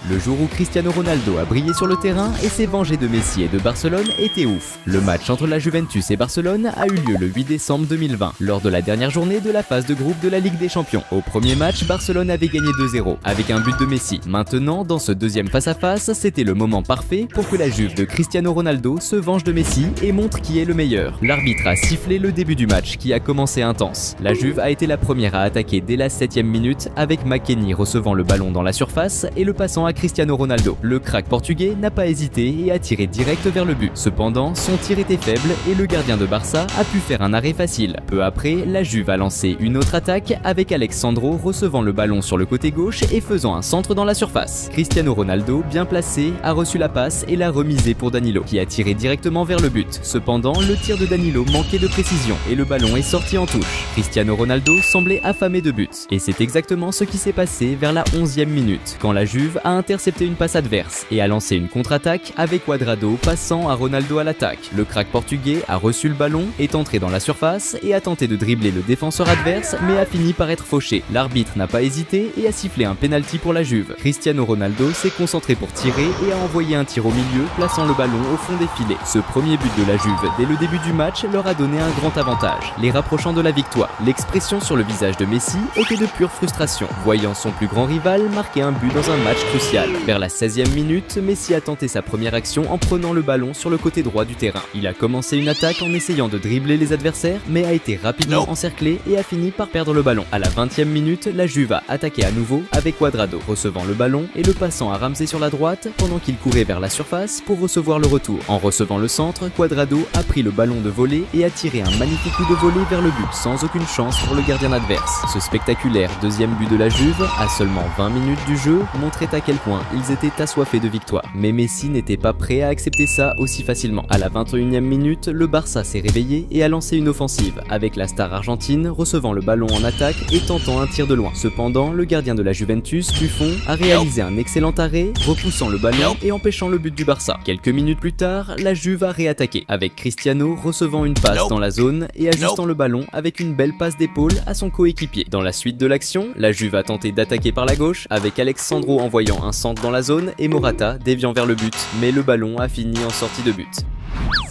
Le jour où Cristiano Ronaldo a brillé sur le terrain et s'est vengé de Messi et de Barcelone était ouf. Le match entre la Juventus et Barcelone a eu lieu le 8 décembre 2020, lors de la dernière journée de la phase de groupe de la Ligue des Champions. Au premier match, Barcelone avait gagné 2-0, avec un but de Messi. Maintenant, dans ce deuxième face-à-face, c'était le moment parfait pour que la Juve de Cristiano Ronaldo se venge de Messi et montre qui est le meilleur. L'arbitre a sifflé le début du match, qui a commencé intense. La Juve a été la première à attaquer dès la 7e minute, avec McKennie recevant le ballon dans la surface et le passant à Cristiano Ronaldo. Le crack portugais n'a pas hésité et a tiré direct vers le but. Cependant, son tir était faible et le gardien de Barça a pu faire un arrêt facile. Peu après, la Juve a lancé une autre attaque avec Alex Sandro recevant le ballon sur le côté gauche et faisant un centre dans la surface. Cristiano Ronaldo, bien placé, a reçu la passe et l'a remisée pour Danilo, qui a tiré directement vers le but. Cependant, le tir de Danilo manquait de précision et le ballon est sorti en touche. Cristiano Ronaldo semblait affamé de buts. Et c'est exactement ce qui s'est passé vers la 11e minute, quand la Juve a intercepté une passe adverse et a lancé une contre-attaque avec Cuadrado passant à Ronaldo à l'attaque. Le crack portugais a reçu le ballon, est entré dans la surface et a tenté de dribbler le défenseur adverse mais a fini par être fauché. L'arbitre n'a pas hésité et a sifflé un penalty pour la Juve. Cristiano Ronaldo s'est concentré pour tirer et a envoyé un tir au milieu, plaçant le ballon au fond des filets. Ce premier but de la Juve dès le début du match leur a donné un grand avantage, les rapprochant de la victoire. L'expression sur le visage de Messi était de pure frustration, voyant son plus grand rival marquer un but dans un match crucial. Vers la 16e minute, Messi a tenté sa première action en prenant le ballon sur le côté droit du terrain. Il a commencé une attaque en essayant de dribbler les adversaires, mais a été rapidement encerclé et a fini par perdre le ballon. À la 20e minute, la Juve a attaqué à nouveau avec Cuadrado recevant le ballon et le passant à Ramsey sur la droite pendant qu'il courait vers la surface pour recevoir le retour. En recevant le centre, Cuadrado a pris le ballon de volée et a tiré un magnifique coup de volée vers le but, sans aucune chance pour le gardien adverse. Ce spectaculaire deuxième but de la Juve, à seulement 20 minutes du jeu, montrait à quel point ils étaient assoiffés de victoire. Mais Messi n'était pas prêt à accepter ça aussi facilement. À la 21e minute, le Barça s'est réveillé et a lancé une offensive, avec la star argentine recevant le ballon en attaque et tentant un tir de loin. Cependant, le gardien de la Juventus, Buffon, a réalisé un excellent arrêt, repoussant le ballon et empêchant le but du Barça. Quelques minutes plus tard, la Juve a réattaqué, avec Cristiano recevant une passe dans la zone et ajustant le ballon avec une belle passe d'épaule à son coéquipier. Dans la suite de l'action, la Juve a tenté d'attaquer par la gauche, avec Alex Sandro envoyant un centre dans la zone et Morata déviant vers le but, mais le ballon a fini en sortie de but.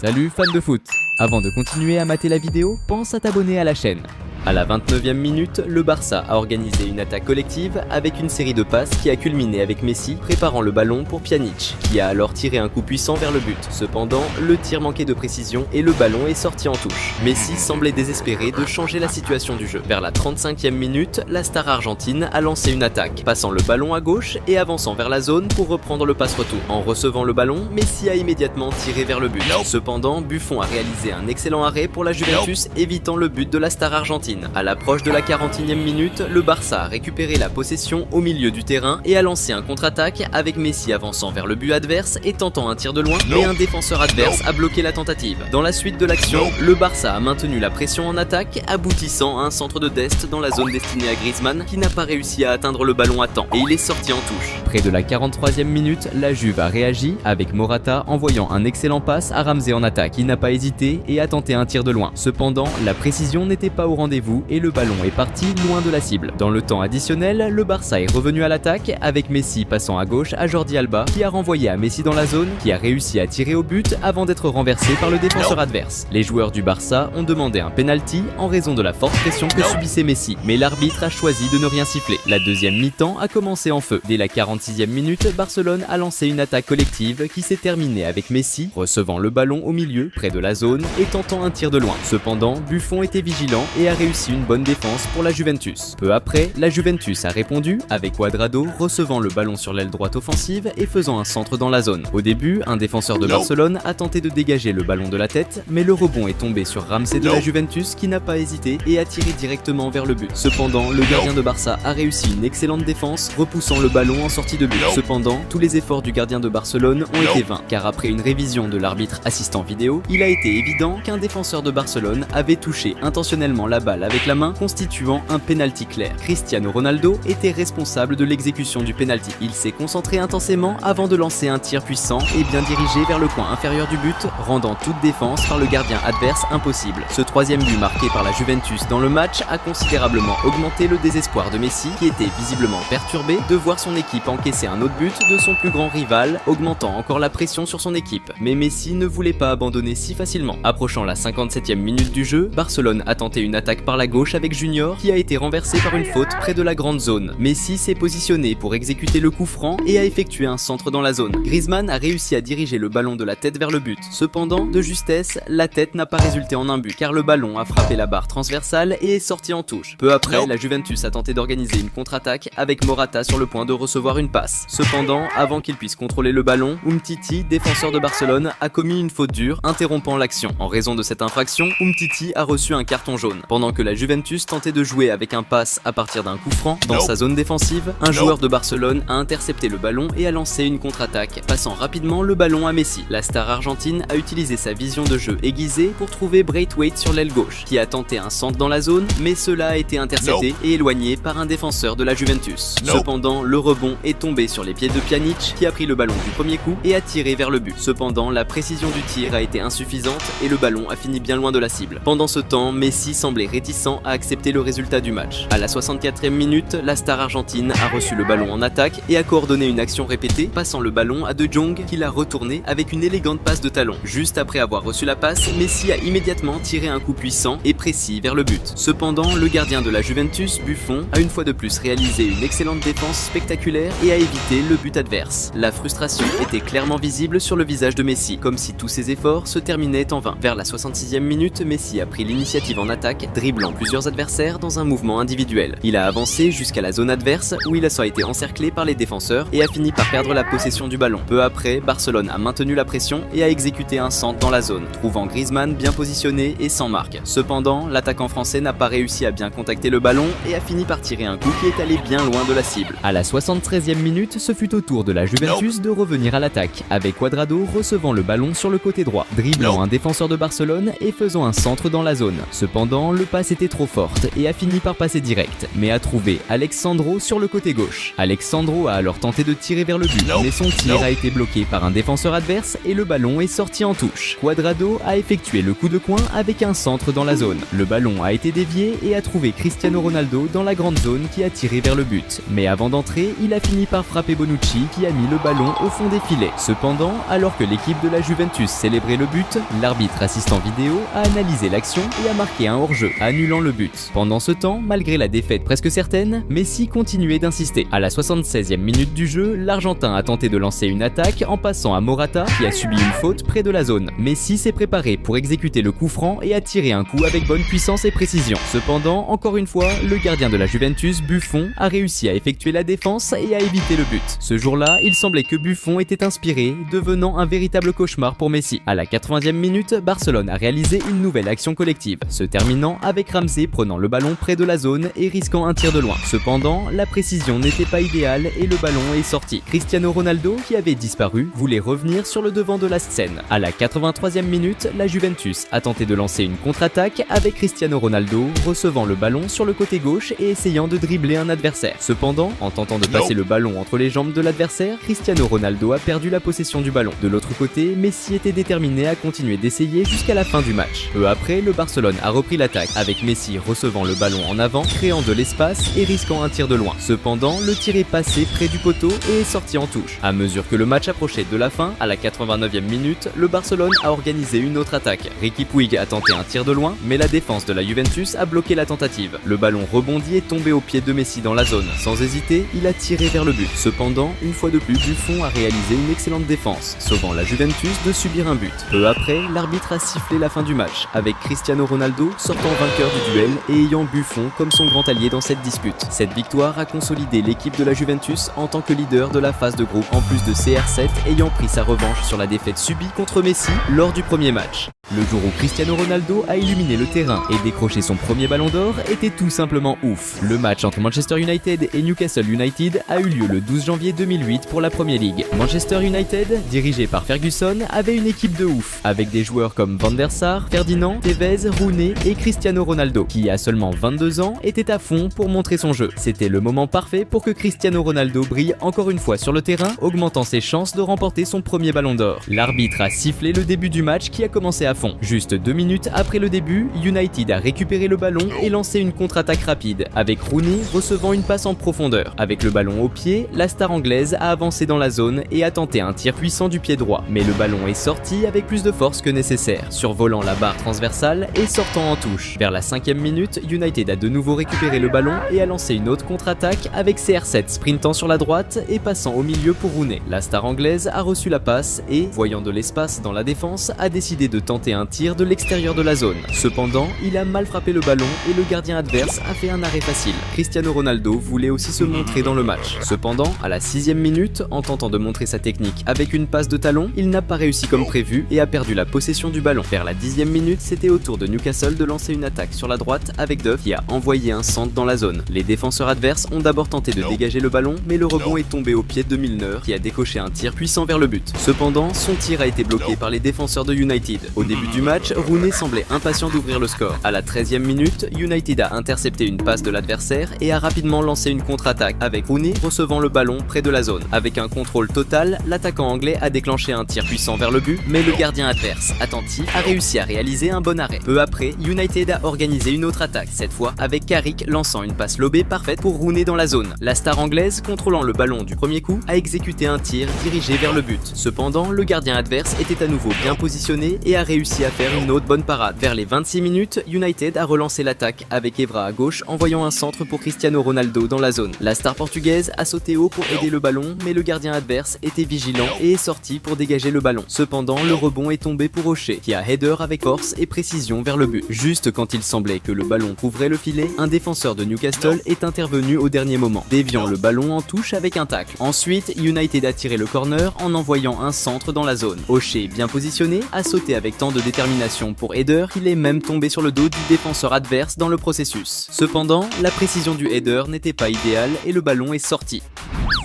Salut fans de foot! Avant de continuer à mater la vidéo, pense à t'abonner à la chaîne. À la 29e minute, le Barça a organisé une attaque collective avec une série de passes qui a culminé avec Messi préparant le ballon pour Pjanic, qui a alors tiré un coup puissant vers le but. Cependant, le tir manquait de précision et le ballon est sorti en touche. Messi semblait désespéré de changer la situation du jeu. Vers la 35e minute, la star argentine a lancé une attaque, passant le ballon à gauche et avançant vers la zone pour reprendre le passe-retour. En recevant le ballon, Messi a immédiatement tiré vers le but. Cependant, Buffon a réalisé un excellent arrêt pour la Juventus, évitant le but de la star argentine. À l'approche de la 41e minute, le Barça a récupéré la possession au milieu du terrain et a lancé un contre-attaque avec Messi avançant vers le but adverse et tentant un tir de loin, mais un défenseur adverse a bloqué la tentative. Dans la suite de l'action, le Barça a maintenu la pression en attaque, aboutissant à un centre de Dest dans la zone destinée à Griezmann qui n'a pas réussi à atteindre le ballon à temps et il est sorti en touche. Près de la 43e minute, la Juve a réagi avec Morata envoyant un excellent passe à Ramsey en attaque. Il n'a pas hésité et a tenté un tir de loin. Cependant, la précision n'était pas au rendez-vous et le ballon est parti loin de la cible. Dans le temps additionnel, le Barça est revenu à l'attaque avec Messi passant à gauche à Jordi Alba qui a renvoyé à Messi dans la zone, qui a réussi à tirer au but avant d'être renversé par le défenseur adverse. Les joueurs du Barça ont demandé un penalty en raison de la forte pression que subissait Messi, mais l'arbitre a choisi de ne rien siffler. La deuxième mi-temps a commencé en feu. Dès la 46e minute, Barcelone a lancé une attaque collective qui s'est terminée avec Messi recevant le ballon au milieu près de la zone et tentant un tir de loin. Cependant, Buffon était vigilant et a réussi une bonne défense pour la Juventus. Peu après, la Juventus a répondu avec Cuadrado recevant le ballon sur l'aile droite offensive et faisant un centre dans la zone. Au début, un défenseur de Barcelone a tenté de dégager le ballon de la tête, mais le rebond est tombé sur Ramsey de la Juventus qui n'a pas hésité et a tiré directement vers le but. Cependant, le gardien de Barça a réussi une excellente défense, repoussant le ballon en sortie de but. Cependant, tous les efforts du gardien de Barcelone ont été vains, car après une révision de l'arbitre assistant vidéo, il a été évident qu'un défenseur de Barcelone avait touché intentionnellement la balle balle avec la main, constituant un penalty clair. Cristiano Ronaldo était responsable de l'exécution du penalty. Il s'est concentré intensément avant de lancer un tir puissant et bien dirigé vers le coin inférieur du but, rendant toute défense par le gardien adverse impossible. Ce troisième but marqué par la Juventus dans le match a considérablement augmenté le désespoir de Messi, qui était visiblement perturbé de voir son équipe encaisser un autre but de son plus grand rival, augmentant encore la pression sur son équipe. Mais Messi ne voulait pas abandonner si facilement. Approchant la 57e minute du jeu, Barcelone a tenté une attaque par la gauche avec Junior, qui a été renversé par une faute près de la grande zone. Messi s'est positionné pour exécuter le coup franc et a effectué un centre dans la zone. Griezmann a réussi à diriger le ballon de la tête vers le but. Cependant, de justesse, la tête n'a pas résulté en un but, car le ballon a frappé la barre transversale et est sorti en touche. Peu après, la Juventus a tenté d'organiser une contre-attaque avec Morata sur le point de recevoir une passe. Cependant, avant qu'il puisse contrôler le ballon, Umtiti, défenseur de Barcelone, a commis une faute dure, interrompant l'action. En raison de cette infraction, Umtiti a reçu un carton jaune. Pendant que la Juventus tentait de jouer avec un pass à partir d'un coup franc, dans sa zone défensive, un joueur de Barcelone a intercepté le ballon et a lancé une contre-attaque, passant rapidement le ballon à Messi. La star argentine a utilisé sa vision de jeu aiguisée pour trouver Braithwaite sur l'aile gauche, qui a tenté un centre dans la zone, mais cela a été intercepté et éloigné par un défenseur de la Juventus. Cependant, le rebond est tombé sur les pieds de Pjanic, qui a pris le ballon du premier coup et a tiré vers le but. Cependant, la précision du tir a été insuffisante et le ballon a fini bien loin de la cible. Pendant ce temps, Messi semblait réticent à accepter le résultat du match. À la 64e minute, la star argentine a reçu le ballon en attaque et a coordonné une action répétée, passant le ballon à De Jong, qui l'a retourné avec une élégante passe de talon. Juste après avoir reçu la passe, Messi a immédiatement tiré un coup puissant et précis vers le but. Cependant, le gardien de la Juventus, Buffon, a une fois de plus réalisé une excellente défense spectaculaire et a évité le but adverse. La frustration était clairement visible sur le visage de Messi, comme si tous ses efforts se terminaient en vain. Vers la 66e minute, Messi a pris l'initiative en attaque, dribblant plusieurs adversaires dans un mouvement individuel. Il a avancé jusqu'à la zone adverse où il a été encerclé par les défenseurs et a fini par perdre la possession du ballon. Peu après, Barcelone a maintenu la pression et a exécuté un centre dans la zone, trouvant Griezmann bien positionné et sans marque. Cependant, l'attaquant français n'a pas réussi à bien contacter le ballon et a fini par tirer un coup qui est allé bien loin de la cible. À la 73e minute, ce fut au tour de la Juventus de revenir à l'attaque, avec Cuadrado recevant le ballon sur le côté droit, dribblant un défenseur de Barcelone et faisant un centre dans la zone. Cependant, le passe était trop forte et a fini par passer direct, mais a trouvé Alex Sandro sur le côté gauche. Alex Sandro a alors tenté de tirer vers le but, mais son tir a été bloqué par un défenseur adverse et le ballon est sorti en touche. Cuadrado a effectué le coup de coin avec un centre dans la zone. Le ballon a été dévié et a trouvé Cristiano Ronaldo dans la grande zone qui a tiré vers le but. Mais avant d'entrer, il a fini par frapper Bonucci qui a mis le ballon au fond des filets. Cependant, alors que l'équipe de la Juventus célébrait le but, l'arbitre assistant vidéo a analysé l'action et a marqué un hors-jeu, annulant le but. Pendant ce temps, malgré la défaite presque certaine, Messi continuait d'insister. À la 76e minute du jeu, l'Argentin a tenté de lancer une attaque en passant à Morata qui a subi une faute près de la zone. Messi s'est préparé pour exécuter le coup franc et a tiré un coup avec bonne puissance et précision. Cependant, encore une fois, le gardien de la Juventus, Buffon, a réussi à effectuer la défense et à éviter le but. Ce jour-là, il semblait que Buffon était inspiré, devenant un véritable cauchemar pour Messi. À la 80e minute, Barcelone a réalisé une nouvelle action collective, se terminant avec Ramsey prenant le ballon près de la zone et risquant un tir de loin. Cependant, la précision n'était pas idéale et le ballon est sorti. Cristiano Ronaldo, qui avait disparu, voulait revenir sur le devant de la scène. À la 83e minute, la Juventus a tenté de lancer une contre-attaque avec Cristiano Ronaldo recevant le ballon sur le côté gauche et essayant de dribbler un adversaire. Cependant, en tentant de passer le ballon entre les jambes de l'adversaire, Cristiano Ronaldo a perdu la possession du ballon. De l'autre côté, Messi était déterminé à continuer d'essayer jusqu'à la fin du match. Peu après, le Barcelone a repris l'attaque avec Messi recevant le ballon en avant, créant de l'espace et risquant un tir de loin. Cependant, le tir est passé près du poteau et est sorti en touche. À mesure que le match approchait de la fin, à la 89e minute, le Barcelone a organisé une autre attaque. Riqui Puig a tenté un tir de loin, mais la défense de la Juventus a bloqué la tentative. Le ballon rebondit et tombé au pied de Messi dans la zone. Sans hésiter, il a tiré vers le but. Cependant, une fois de plus, Buffon a réalisé une excellente défense, sauvant la Juventus de subir un but. Peu après, l'arbitre a sifflé la fin du match, avec Cristiano Ronaldo sortant vainqueur du duel et ayant Buffon comme son grand allié dans cette dispute. Cette victoire a consolidé l'équipe de la Juventus en tant que leader de la phase de groupe, en plus de CR7 ayant pris sa revanche sur la défaite subie contre Messi lors du premier match. Le jour où Cristiano Ronaldo a illuminé le terrain et décroché son premier ballon d'or était tout simplement ouf. Le match entre Manchester United et Newcastle United a eu lieu le 12 janvier 2008 pour la Premier League. Manchester United, dirigé par Ferguson, avait une équipe de ouf, avec des joueurs comme Van der Sar, Ferdinand, Tevez, Rooney et Cristiano Ronaldo, qui à seulement 22 ans était à fond pour montrer son jeu. C'était le moment parfait pour que Cristiano Ronaldo brille encore une fois sur le terrain, augmentant ses chances de remporter son premier ballon d'or. L'arbitre a sifflé le début du match qui a commencé à fond. Juste 2 minutes après le début, United a récupéré le ballon et lancé une contre-attaque rapide, avec Rooney recevant une passe en profondeur. Avec le ballon au pied, la star anglaise a avancé dans la zone et a tenté un tir puissant du pied droit, mais le ballon est sorti avec plus de force que nécessaire, survolant la barre transversale et sortant en touche. Vers la 5e minute, United a de nouveau récupéré le ballon et a lancé une autre contre-attaque avec CR7 sprintant sur la droite et passant au milieu pour Rooney. La star anglaise a reçu la passe et, voyant de l'espace dans la défense, a décidé de tenter un tir de l'extérieur de la zone. Cependant, il a mal frappé le ballon et le gardien adverse a fait un arrêt facile. Cristiano Ronaldo voulait aussi se montrer dans le match. Cependant, à la 6e minute, en tentant de montrer sa technique avec une passe de talon, il n'a pas réussi comme prévu et a perdu la possession du ballon. Vers la 10e minute, c'était au tour de Newcastle de lancer une attaque sur la droite avec Duff qui a envoyé un centre dans la zone. Les défenseurs adverses ont d'abord tenté de dégager le ballon, mais le rebond est tombé au pied de Milner qui a décoché un tir puissant vers le but. Cependant, son tir a été bloqué par les défenseurs de United. Au début du match, Rooney semblait impatient d'ouvrir le score. À la 13e minute, United a intercepté une passe de l'adversaire et a rapidement lancé une contre-attaque avec Rooney recevant le ballon près de la zone. Avec un contrôle total, l'attaquant anglais a déclenché un tir puissant vers le but, mais le gardien adverse, attentif, a réussi à réaliser un bon arrêt. Peu après, United a organisé une autre attaque, cette fois avec Carrick lançant une passe lobée parfaite pour Rooney dans la zone. La star anglaise, contrôlant le ballon du premier coup, a exécuté un tir dirigé vers le but. Cependant, le gardien adverse était à nouveau bien positionné et a réussi à faire une autre bonne parade. Vers les 26 minutes, United a relancé l'attaque avec Evra à gauche envoyant un centre pour Cristiano Ronaldo dans la zone. La star portugaise a sauté haut pour aider le ballon, mais le gardien adverse était vigilant et est sorti pour dégager le ballon. Cependant, le rebond est tombé pour O'Shea, qui a header avec force et précision vers le but. Juste quand il semblait que le ballon couvrait le filet, un défenseur de Newcastle est intervenu au dernier moment, déviant le ballon en touche avec un tacle. Ensuite, United a tiré le corner en envoyant un centre dans la zone. O'Shea, bien positionné, a sauté avec tant de détermination pour header qu'il est même tombé sur le dos du défenseur adverse dans le processus. Cependant, la précision du header n'était pas idéale et le ballon est sorti.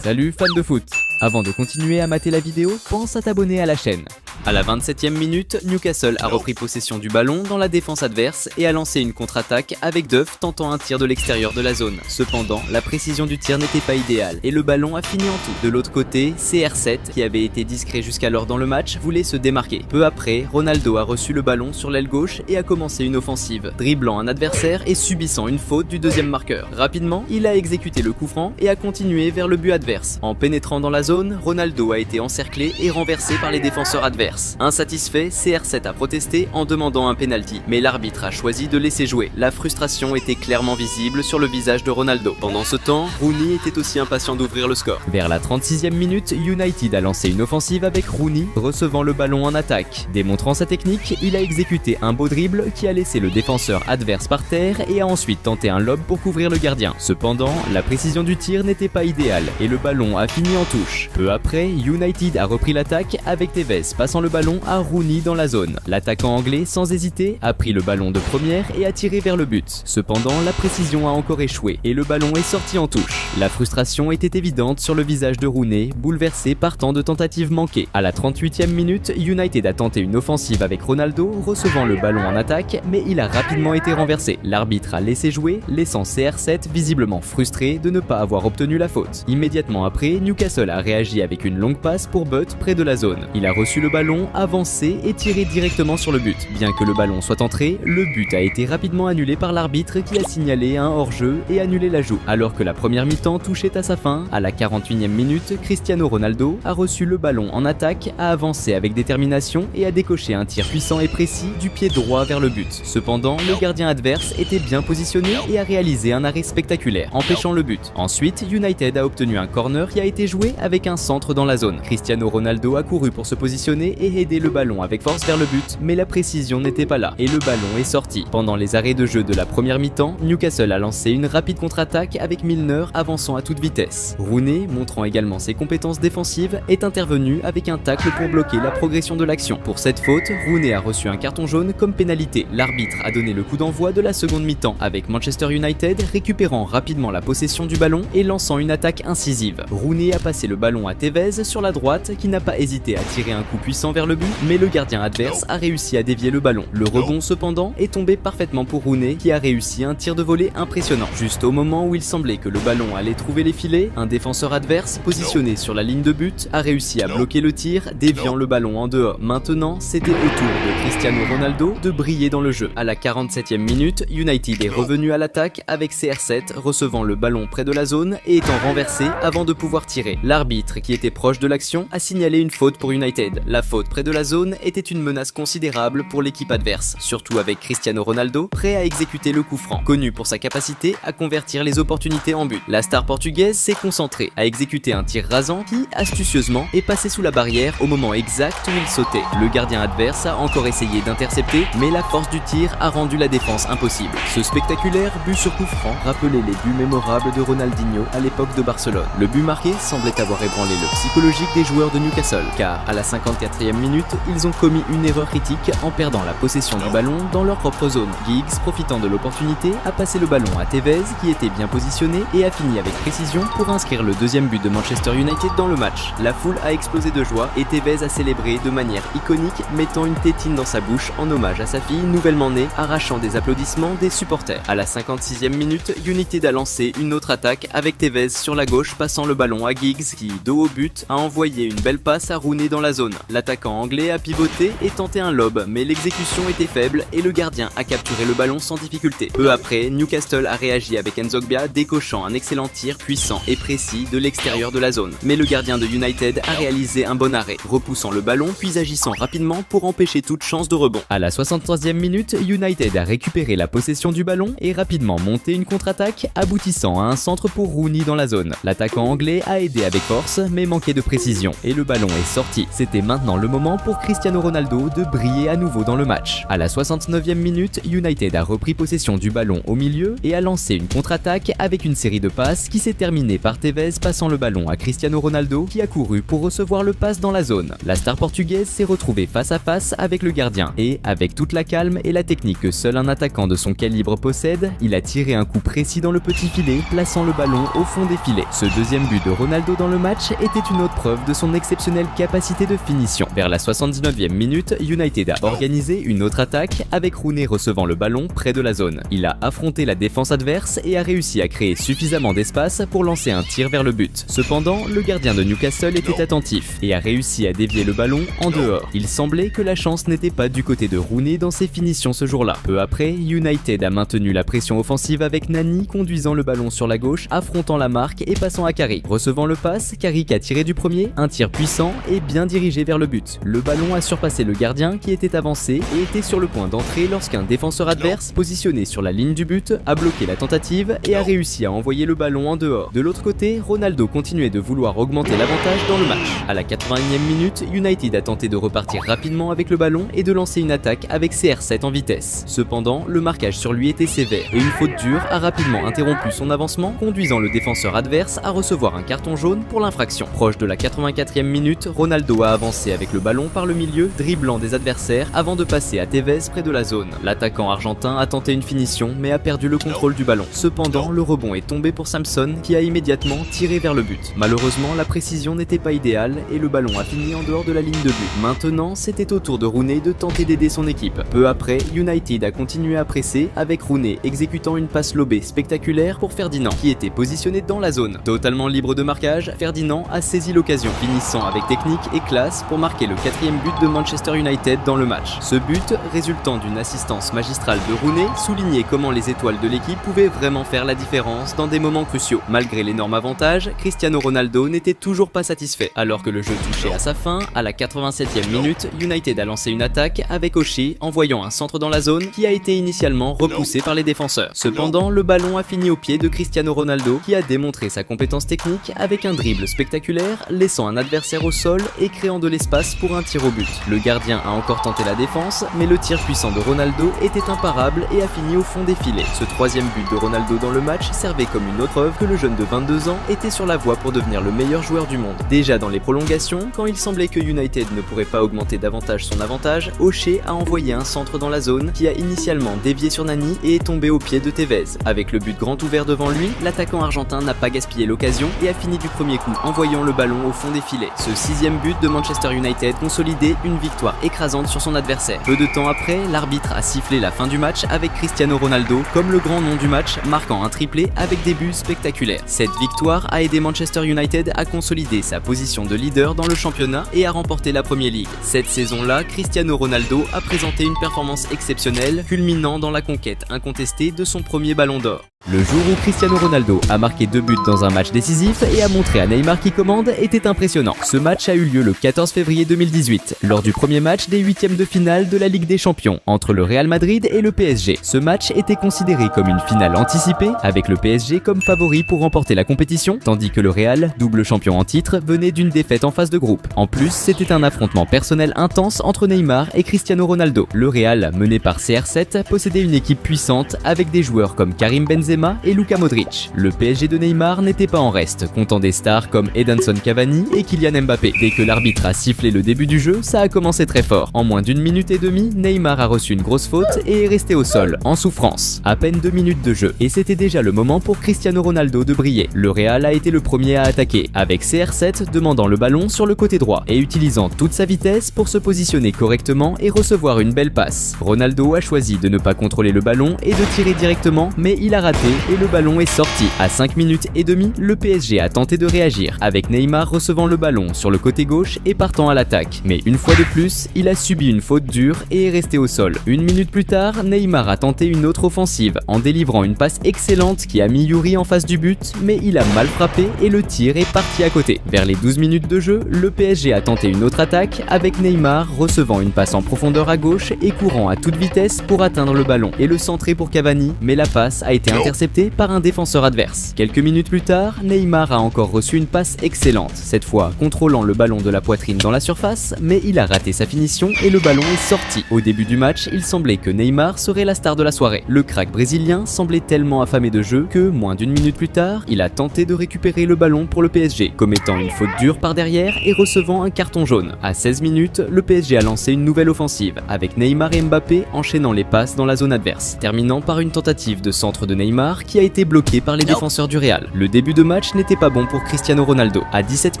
Salut fans de foot! Avant de continuer à mater la vidéo, pense à t'abonner à la chaîne. À la 27e minute, Newcastle a repris possession du ballon dans la défense adverse et a lancé une contre-attaque avec Duff tentant un tir de l'extérieur de la zone. Cependant, la précision du tir n'était pas idéale et le ballon a fini en tout. De l'autre côté, CR7, qui avait été discret jusqu'alors dans le match, voulait se démarquer. Peu après, Ronaldo a reçu le ballon sur l'aile gauche et a commencé une offensive, dribblant un adversaire et subissant une faute du deuxième marqueur. Rapidement, il a exécuté le coup franc et a continué vers le but adverse. En pénétrant dans la zone, Ronaldo a été encerclé et renversé par les défenseurs adverses. Insatisfait, CR7 a protesté en demandant un penalty, mais l'arbitre a choisi de laisser jouer. La frustration était clairement visible sur le visage de Ronaldo. Pendant ce temps, Rooney était aussi impatient d'ouvrir le score. Vers la 36e minute, United a lancé une offensive avec Rooney recevant le ballon en attaque. Démontrant sa technique, il a exécuté un beau dribble qui a laissé le défenseur adverse par terre et a ensuite tenté un lob pour couvrir le gardien. Cependant, la précision du tir n'était pas idéale et le ballon a fini en touche. Peu après, United a repris l'attaque avec Tevez passant le ballon à Rooney dans la zone. L'attaquant anglais, sans hésiter, a pris le ballon de première et a tiré vers le but. Cependant, la précision a encore échoué et le ballon est sorti en touche. La frustration était évidente sur le visage de Rooney, bouleversé par tant de tentatives manquées. À la 38e minute, United a tenté une offensive avec Ronaldo, recevant le ballon en attaque, mais il a rapidement été renversé. L'arbitre a laissé jouer, laissant CR7 visiblement frustré de ne pas avoir obtenu la faute. Immédiatement après, Newcastle a réagi avec une longue passe pour Butt près de la zone. Il a reçu le ballon, avancé et tiré directement sur le but. Bien que le ballon soit entré, le but a été rapidement annulé par l'arbitre qui a signalé un hors-jeu et annulé l'ajout. Alors que la première mi-temps touchait à sa fin, à la 41e minute, Cristiano Ronaldo a reçu le ballon en attaque, a avancé avec détermination et a décoché un tir puissant et précis du pied droit vers le but. Cependant, le gardien adverse était bien positionné et a réalisé un arrêt spectaculaire, empêchant le but. Ensuite, United a obtenu un corner qui a été joué avec un centre dans la zone. Cristiano Ronaldo a couru pour se positionner et aider le ballon avec force vers le but, mais la précision n'était pas là et le ballon est sorti. Pendant les arrêts de jeu de la première mi-temps, Newcastle a lancé une rapide contre-attaque avec Milner avançant à toute vitesse. Rooney, montrant également ses compétences défensives, est intervenu avec un tacle pour bloquer la progression de l'action. Pour cette faute, Rooney a reçu un carton jaune comme pénalité. L'arbitre a donné le coup d'envoi de la seconde mi-temps avec Manchester United récupérant rapidement la possession du ballon et lançant une attaque incisive. Rooney a passé le ballon à Tevez sur la droite qui n'a pas hésité à tirer un coup puissant puissant vers le but, mais le gardien adverse a réussi à dévier le ballon. Le rebond cependant est tombé parfaitement pour Rooney qui a réussi un tir de volée impressionnant. Juste au moment où il semblait que le ballon allait trouver les filets, un défenseur adverse positionné sur la ligne de but a réussi à bloquer le tir, déviant le ballon en dehors. Maintenant, c'était au tour de Cristiano Ronaldo de briller dans le jeu. À la 47e minute, United est revenu à l'attaque avec CR7 recevant le ballon près de la zone et étant renversé avant de pouvoir tirer. L'arbitre, qui était proche de l'action, a signalé une faute pour United. La faute près de la zone était une menace considérable pour l'équipe adverse, surtout avec Cristiano Ronaldo prêt à exécuter le coup franc, connu pour sa capacité à convertir les opportunités en but. La star portugaise s'est concentrée à exécuter un tir rasant qui, astucieusement, est passé sous la barrière au moment exact où il sautait. Le gardien adverse a encore essayé d'intercepter, mais la force du tir a rendu la défense impossible. Ce spectaculaire but sur coup franc rappelait les buts mémorables de Ronaldinho à l'époque de Barcelone. Le but marqué semblait avoir ébranlé le psychologique des joueurs de Newcastle, car à la 54e minute, ils ont commis une erreur critique en perdant la possession du ballon dans leur propre zone. Giggs, profitant de l'opportunité, a passé le ballon à Tevez qui était bien positionné et a fini avec précision pour inscrire le deuxième but de Manchester United dans le match. La foule a explosé de joie et Tevez a célébré de manière iconique, mettant une tétine dans sa bouche en hommage à sa fille nouvellement née, arrachant des applaudissements des supporters. À la 56e minute, United a lancé une autre attaque avec Tevez sur la gauche passant le ballon à Giggs qui, dos au but, a envoyé une belle passe à Rooney dans la zone. L'attaquant anglais a pivoté et tenté un lob, mais l'exécution était faible et le gardien a capturé le ballon sans difficulté. Peu après, Newcastle a réagi avec Nzogbia décochant un excellent tir puissant et précis de l'extérieur de la zone. Mais le gardien de United a réalisé un bon arrêt, repoussant le ballon puis agissant rapidement pour empêcher toute chance de rebond. À la 63e minute, United a récupéré la possession du ballon et rapidement monté une contre-attaque, aboutissant à un centre pour Rooney dans la zone. L'attaquant anglais a aidé avec force, mais manquait de précision, et le ballon est sorti. C'était maintenant le moment pour Cristiano Ronaldo de briller à nouveau dans le match. À la 69e minute, United a repris possession du ballon au milieu et a lancé une contre-attaque avec une série de passes qui s'est terminée par Tevez passant le ballon à Cristiano Ronaldo qui a couru pour recevoir le pass dans la zone. La star portugaise s'est retrouvée face à face avec le gardien et, avec toute la calme et la technique que seul un attaquant de son calibre possède, il a tiré un coup précis dans le petit filet, plaçant le ballon au fond des filets. Ce deuxième but de Ronaldo dans le match était une autre preuve de son exceptionnelle capacité de finition. Vers la 79e minute, United a organisé une autre attaque avec Rooney recevant le ballon près de la zone. Il a affronté la défense adverse et a réussi à créer suffisamment d'espace pour lancer un tir vers le but. Cependant, le gardien de Newcastle était attentif et a réussi à dévier le ballon en dehors. Il semblait que la chance n'était pas du côté de Rooney dans ses finitions ce jour-là. Peu après, United a maintenu la pression offensive avec Nani conduisant le ballon sur la gauche, affrontant la marque et passant à Carrick. Recevant le pass, Carrick a tiré du premier, un tir puissant et bien dirigé vers le but. Le ballon a surpassé le gardien qui était avancé et était sur le point d'entrer lorsqu'un défenseur adverse positionné sur la ligne du but a bloqué la tentative et a réussi à envoyer le ballon en dehors. De l'autre côté, Ronaldo continuait de vouloir augmenter l'avantage dans le match. À la 81e minute, United a tenté de repartir rapidement avec le ballon et de lancer une attaque avec CR7 en vitesse. Cependant, le marquage sur lui était sévère et une faute dure a rapidement interrompu son avancement, conduisant le défenseur adverse à recevoir un carton jaune pour l'infraction. Proche de la 84e minute, Ronaldo a avancé avec le ballon par le milieu, dribblant des adversaires avant de passer à Tevez près de la zone. L'attaquant argentin a tenté une finition mais a perdu le contrôle du ballon. Cependant, le rebond est tombé pour Samson qui a immédiatement tiré vers le but. Malheureusement, la précision n'était pas idéale et le ballon a fini en dehors de la ligne de but. Maintenant, c'était au tour de Rooney de tenter d'aider son équipe. Peu après, United a continué à presser avec Rooney exécutant une passe lobée spectaculaire pour Ferdinand qui était positionné dans la zone. Totalement libre de marquage, Ferdinand a saisi l'occasion, finissant avec technique et classe pour marquer le 4e but de Manchester United dans le match. Ce but, résultant d'une assistance magistrale de Rooney, soulignait comment les étoiles de l'équipe pouvaient vraiment faire la différence dans des moments cruciaux. Malgré l'énorme avantage, Cristiano Ronaldo n'était toujours pas satisfait. Alors que le jeu touchait à sa fin, à la 87e minute, United a lancé une attaque avec Oshie envoyant un centre dans la zone qui a été initialement repoussé par les défenseurs. Cependant, le ballon a fini au pied de Cristiano Ronaldo qui a démontré sa compétence technique avec un dribble spectaculaire, laissant un adversaire au sol et créant de l'espace pour un tir au but. Le gardien a encore tenté la défense, mais le tir puissant de Ronaldo était imparable et a fini au fond des filets. Ce troisième but de Ronaldo dans le match servait comme une autre preuve que le jeune de 22 ans était sur la voie pour devenir le meilleur joueur du monde. Déjà dans les prolongations, quand il semblait que United ne pourrait pas augmenter davantage son avantage, Oshie a envoyé un centre dans la zone qui a initialement dévié sur Nani et est tombé au pied de Tevez. Avec le but grand ouvert devant lui, l'attaquant argentin n'a pas gaspillé l'occasion et a fini du premier coup, envoyant le ballon au fond des filets. Ce 6e but de Manchester United United consolidait une victoire écrasante sur son adversaire. Peu de temps après, l'arbitre a sifflé la fin du match avec Cristiano Ronaldo comme le grand nom du match, marquant un triplé avec des buts spectaculaires. Cette victoire a aidé Manchester United à consolider sa position de leader dans le championnat et à remporter la Premier League. Cette saison-là, Cristiano Ronaldo a présenté une performance exceptionnelle, culminant dans la conquête incontestée de son premier ballon d'or. Le jour où Cristiano Ronaldo a marqué 2 buts dans un match décisif et a montré à Neymar qui commande était impressionnant. Ce match a eu lieu le 14 février 2018, lors du premier match des 8e de finale de la Ligue des Champions, entre le Real Madrid et le PSG. Ce match était considéré comme une finale anticipée, avec le PSG comme favori pour remporter la compétition, tandis que le Real, double champion en titre, venait d'une défaite en phase de groupe. En plus, c'était un affrontement personnel intense entre Neymar et Cristiano Ronaldo. Le Real, mené par CR7, possédait une équipe puissante avec des joueurs comme Karim Benzema et Luka Modric. Le PSG de Neymar n'était pas en reste, comptant des stars comme Edinson Cavani et Kylian Mbappé. Dès que l'arbitre a sifflé le début du jeu, ça a commencé très fort. En moins d'1 minute et demie, Neymar a reçu une grosse faute et est resté au sol, en souffrance. À peine 2 minutes de jeu, et c'était déjà le moment pour Cristiano Ronaldo de briller. Le Real a été le premier à attaquer, avec CR7 demandant le ballon sur le côté droit et utilisant toute sa vitesse pour se positionner correctement et recevoir une belle passe. Ronaldo a choisi de ne pas contrôler le ballon et de tirer directement, mais il a raté et le ballon est sorti. À 5 minutes et demie, le PSG a tenté de réagir, avec Neymar recevant le ballon sur le côté gauche et partant à l'attaque. Mais une fois de plus, il a subi une faute dure et est resté au sol. 1 minute plus tard, Neymar a tenté une autre offensive, en délivrant une passe excellente qui a mis Yuri en face du but, mais il a mal frappé et le tir est parti à côté. Vers les 12 minutes de jeu, le PSG a tenté une autre attaque, avec Neymar recevant une passe en profondeur à gauche et courant à toute vitesse pour atteindre le ballon et le centrer pour Cavani, mais la passe a été intercepté par un défenseur adverse. Quelques minutes plus tard, Neymar a encore reçu une passe excellente, cette fois contrôlant le ballon de la poitrine dans la surface, mais il a raté sa finition et le ballon est sorti. Au début du match, il semblait que Neymar serait la star de la soirée. Le crack brésilien semblait tellement affamé de jeu que, moins d'1 minute plus tard, il a tenté de récupérer le ballon pour le PSG, commettant une faute dure par derrière et recevant un carton jaune. À 16 minutes, le PSG a lancé une nouvelle offensive, avec Neymar et Mbappé enchaînant les passes dans la zone adverse, terminant par une tentative de centre de Neymar qui a été bloqué par les défenseurs du Real. Le début de match n'était pas bon pour Cristiano Ronaldo. À 17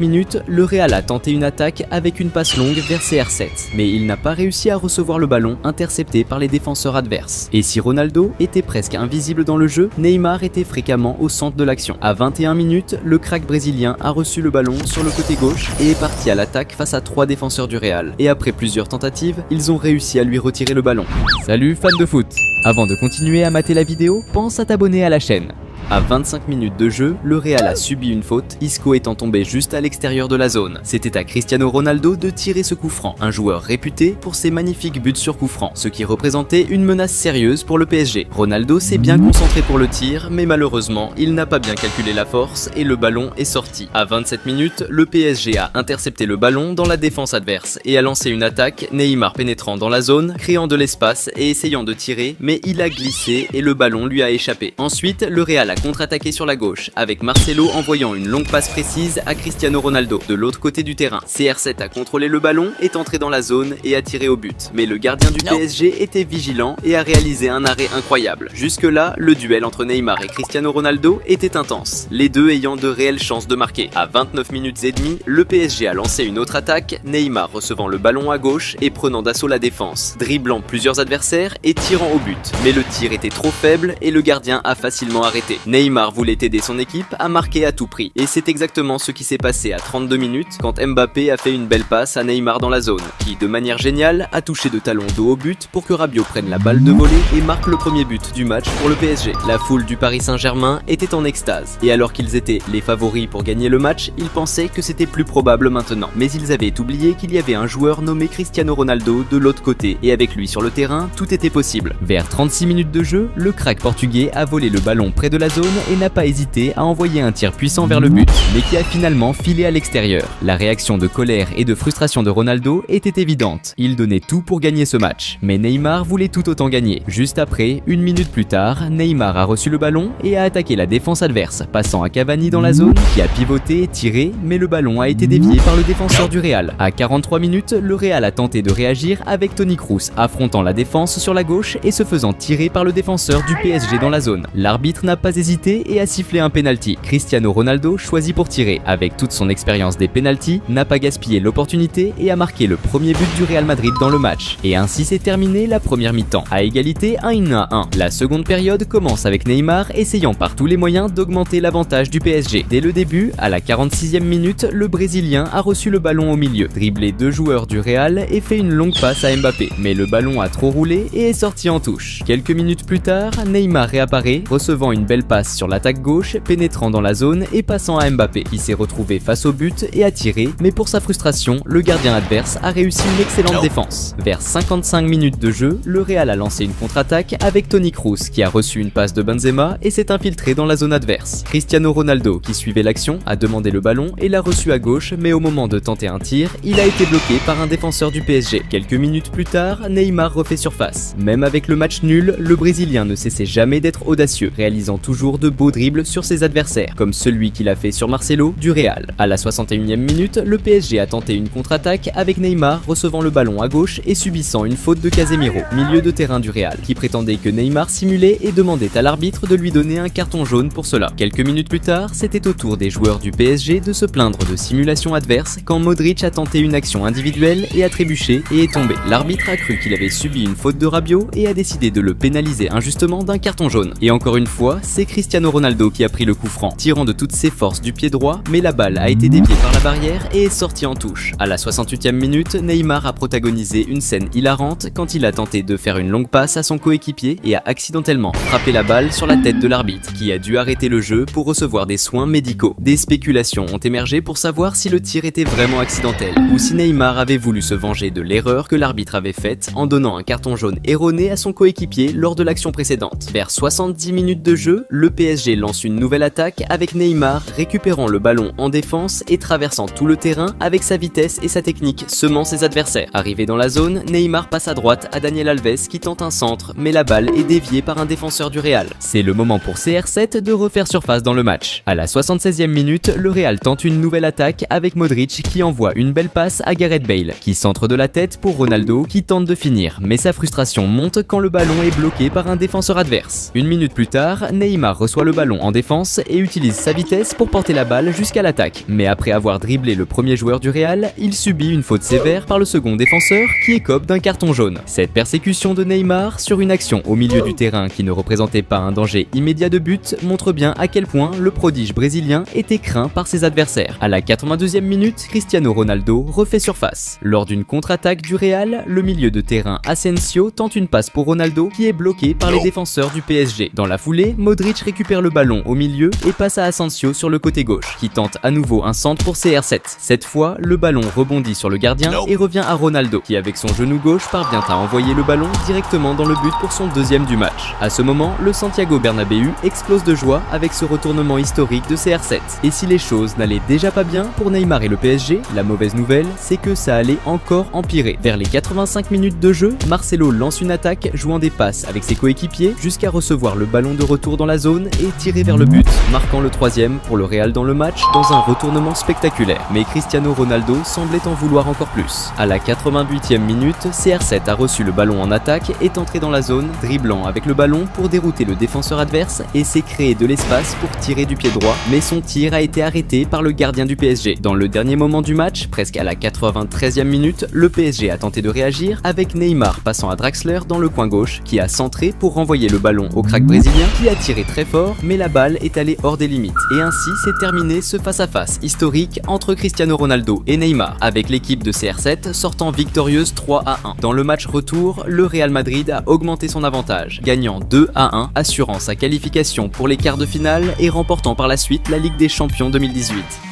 minutes, le Real a tenté une attaque avec une passe longue vers CR7, mais il n'a pas réussi à recevoir le ballon intercepté par les défenseurs adverses. Et si Ronaldo était presque invisible dans le jeu, Neymar était fréquemment au centre de l'action. À 21 minutes, le crack brésilien a reçu le ballon sur le côté gauche et est parti à l'attaque face à 3 défenseurs du Real. Et après plusieurs tentatives, ils ont réussi à lui retirer le ballon. Salut fans de foot! Avant de continuer à mater la vidéo, pense à t'abonner à la chaîne. À 25 minutes de jeu, le Real a subi une faute, Isco étant tombé juste à l'extérieur de la zone. C'était à Cristiano Ronaldo de tirer ce coup franc, un joueur réputé pour ses magnifiques buts sur coup franc, ce qui représentait une menace sérieuse pour le PSG. Ronaldo s'est bien concentré pour le tir, mais malheureusement, il n'a pas bien calculé la force et le ballon est sorti. À 27 minutes, le PSG a intercepté le ballon dans la défense adverse et a lancé une attaque, Neymar pénétrant dans la zone, créant de l'espace et essayant de tirer, mais il a glissé et le ballon lui a échappé. Ensuite, le Real a contre-attaqué sur la gauche, avec Marcelo envoyant une longue passe précise à Cristiano Ronaldo. De l'autre côté du terrain, CR7 a contrôlé le ballon, est entré dans la zone et a tiré au but. Mais le gardien du PSG était vigilant et a réalisé un arrêt incroyable. Jusque-là, le duel entre Neymar et Cristiano Ronaldo était intense, les deux ayant de réelles chances de marquer. À 29 minutes et demie, le PSG a lancé une autre attaque, Neymar recevant le ballon à gauche et prenant d'assaut la défense, dribblant plusieurs adversaires et tirant au but. Mais le tir était trop faible et le gardien a facilement arrêté. Neymar voulait aider son équipe à marquer à tout prix. Et c'est exactement ce qui s'est passé à 32 minutes quand Mbappé a fait une belle passe à Neymar dans la zone, qui de manière géniale a touché de talon dos au but pour que Rabiot prenne la balle de volée et marque le premier but du match pour le PSG. La foule du Paris Saint-Germain était en extase. Et alors qu'ils étaient les favoris pour gagner le match, ils pensaient que c'était plus probable maintenant. Mais ils avaient oublié qu'il y avait un joueur nommé Cristiano Ronaldo de l'autre côté et avec lui sur le terrain, tout était possible. Vers 36 minutes de jeu, le crack portugais a volé le ballon près de la zone et n'a pas hésité à envoyer un tir puissant vers le but, mais qui a finalement filé à l'extérieur. La réaction de colère et de frustration de Ronaldo était évidente. Il donnait tout pour gagner ce match, mais Neymar voulait tout autant gagner. Juste après, 1 minute plus tard, Neymar a reçu le ballon et a attaqué la défense adverse, passant à Cavani dans la zone, qui a pivoté et tiré, mais le ballon a été dévié par le défenseur du Real. À 43 minutes, le Real a tenté de réagir avec Toni Kroos, affrontant la défense sur la gauche et se faisant tirer par le défenseur du PSG dans la zone. L'arbitre n'a pas hésité et a sifflé un penalty. Cristiano Ronaldo, choisi pour tirer avec toute son expérience des penaltys, n'a pas gaspillé l'opportunité et a marqué le premier but du Real Madrid dans le match. Et ainsi s'est terminée la première mi-temps. À égalité 1-1. La seconde période commence avec Neymar essayant par tous les moyens d'augmenter l'avantage du PSG. Dès le début, à la 46e minute, le Brésilien a reçu le ballon au milieu, dribblé 2 joueurs du Real et fait une longue passe à Mbappé. Mais le ballon a trop roulé et est sorti en touche. Quelques minutes plus tard, Neymar réapparaît, recevant une belle passe sur l'attaque gauche, pénétrant dans la zone et passant à Mbappé, qui s'est retrouvé face au but et a tiré, mais pour sa frustration, le gardien adverse a réussi une excellente défense. Vers 55 minutes de jeu, le Real a lancé une contre-attaque avec Toni Kroos qui a reçu une passe de Benzema et s'est infiltré dans la zone adverse. Cristiano Ronaldo, qui suivait l'action, a demandé le ballon et l'a reçu à gauche, mais au moment de tenter un tir, il a été bloqué par un défenseur du PSG. Quelques minutes plus tard, Neymar refait surface. Même avec le match nul, le Brésilien ne cessait jamais d'être audacieux, réalisant toujours de beaux dribbles sur ses adversaires, comme celui qu'il a fait sur Marcelo du Real. À la 61e minute, le PSG a tenté une contre-attaque avec Neymar recevant le ballon à gauche et subissant une faute de Casemiro, milieu de terrain du Real, qui prétendait que Neymar simulait et demandait à l'arbitre de lui donner un carton jaune pour cela. Quelques minutes plus tard, c'était au tour des joueurs du PSG de se plaindre de simulation adverse quand Modric a tenté une action individuelle et a trébuché et est tombé. L'arbitre a cru qu'il avait subi une faute de Rabiot et a décidé de le pénaliser injustement d'un carton jaune. Et encore une fois, c'est Cristiano Ronaldo qui a pris le coup franc, tirant de toutes ses forces du pied droit, mais la balle a été déviée par la barrière et est sortie en touche. À la 68e minute, Neymar a protagonisé une scène hilarante quand il a tenté de faire une longue passe à son coéquipier et a accidentellement frappé la balle sur la tête de l'arbitre, qui a dû arrêter le jeu pour recevoir des soins médicaux. Des spéculations ont émergé pour savoir si le tir était vraiment accidentel, ou si Neymar avait voulu se venger de l'erreur que l'arbitre avait faite en donnant un carton jaune erroné à son coéquipier lors de l'action précédente. Vers 70 minutes de jeu, le PSG lance une nouvelle attaque avec Neymar récupérant le ballon en défense et traversant tout le terrain avec sa vitesse et sa technique, semant ses adversaires. Arrivé dans la zone, Neymar passe à droite à Daniel Alves qui tente un centre, mais la balle est déviée par un défenseur du Real. C'est le moment pour CR7 de refaire surface dans le match. À la 76e minute, le Real tente une nouvelle attaque avec Modric qui envoie une belle passe à Gareth Bale, qui centre de la tête pour Ronaldo qui tente de finir, mais sa frustration monte quand le ballon est bloqué par un défenseur adverse. Une minute plus tard, Neymar reçoit le ballon en défense et utilise sa vitesse pour porter la balle jusqu'à l'attaque. Mais après avoir dribblé le premier joueur du Real, il subit une faute sévère par le second défenseur qui écope d'un carton jaune. Cette persécution de Neymar sur une action au milieu du terrain qui ne représentait pas un danger immédiat de but montre bien à quel point le prodige brésilien était craint par ses adversaires. À la 82e minute, Cristiano Ronaldo refait surface. Lors d'une contre-attaque du Real, le milieu de terrain Asensio tente une passe pour Ronaldo qui est bloqué par les défenseurs du PSG. Dans la foulée, Modric récupère le ballon au milieu et passe à Asensio sur le côté gauche, qui tente à nouveau un centre pour CR7. Cette fois, le ballon rebondit sur le gardien et revient à Ronaldo, qui avec son genou gauche parvient à envoyer le ballon directement dans le but pour son deuxième du match. À ce moment, le Santiago Bernabéu explose de joie avec ce retournement historique de CR7. Et si les choses n'allaient déjà pas bien pour Neymar et le PSG, la mauvaise nouvelle, c'est que ça allait encore empirer. Vers les 85 minutes de jeu, Marcelo lance une attaque jouant des passes avec ses coéquipiers jusqu'à recevoir le ballon de retour dans la zone et tirer vers le but, marquant le troisième pour le Real dans le match dans un retournement spectaculaire. Mais Cristiano Ronaldo semblait en vouloir encore plus. À la 88e minute, CR7 a reçu le ballon en attaque, est entré dans la zone, dribblant avec le ballon pour dérouter le défenseur adverse et s'est créé de l'espace pour tirer du pied droit, mais son tir a été arrêté par le gardien du PSG. Dans le dernier moment du match, presque à la 93e minute, le PSG a tenté de réagir avec Neymar passant à Draxler dans le coin gauche qui a centré pour renvoyer le ballon au crack brésilien qui a tiré très fort, mais la balle est allée hors des limites. Et ainsi s'est terminé ce face-à-face historique entre Cristiano Ronaldo et Neymar, avec l'équipe de CR7 sortant victorieuse 3-1. Dans le match retour, le Real Madrid a augmenté son avantage, gagnant 2-1, assurant sa qualification pour les quarts de finale et remportant par la suite la Ligue des Champions 2018.